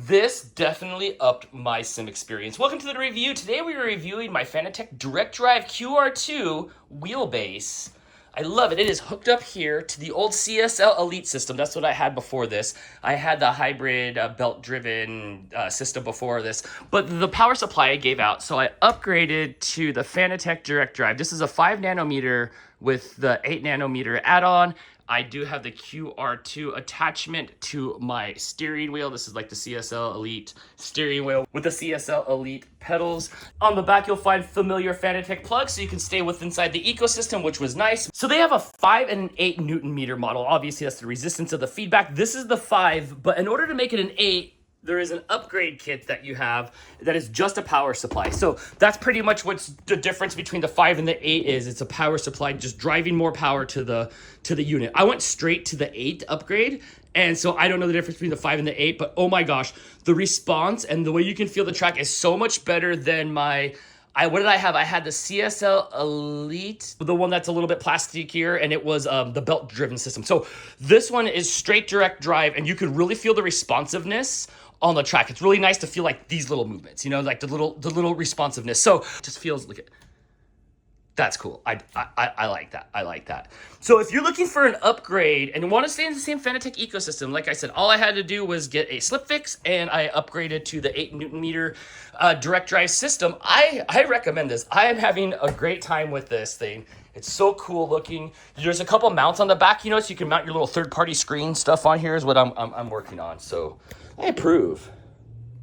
This definitely upped my sim experience. Welcome to the review. Today we are reviewing my Fanatec Direct Drive QR2 wheelbase. I love it. It is hooked up here to the old CSL Elite system. That's what I had before this. I had the hybrid belt-driven system before this, but the power supply I gave out, so I upgraded to the Fanatec Direct Drive. This is a 5 nanometer with the 8 nanometer add-on. I do have the QR2 attachment to my steering wheel. This is like the CSL Elite steering wheel with the CSL Elite pedals. On the back, you'll find familiar Fanatec plugs so you can stay inside the ecosystem, which was nice. So they have a 5 and an 8 Newton meter model. Obviously, that's the resistance of the feedback. This is the 5, but in order to make it an 8, there is an upgrade kit that you have that is just a power supply. So that's pretty much what's the difference between the 5 and the 8 is. It's a power supply just driving more power to the unit. I went straight to the 8 upgrade, and so I don't know the difference between the 5 and the 8, but oh my gosh, the response and the way you can feel the track is so much better than my... what did I have? I had the CSL Elite, the one that's a little bit plasticier, and it was the belt-driven system. So this one is straight direct drive, and you can really feel the responsiveness on the track. It's really nice to feel like these little movements, you know, like the little responsiveness. So it just feels like it. That's cool. I like that. I like that. So if you're looking for an upgrade and want to stay in the same Fanatec ecosystem, like I said, all I had to do was get a slip fix and I upgraded to the 8 Newton meter direct drive system. I recommend this. I am having a great time with this thing. It's so cool looking. There's a couple mounts on the back, you know, so you can mount your little third-party screen stuff on here is what I'm working on. So I approve.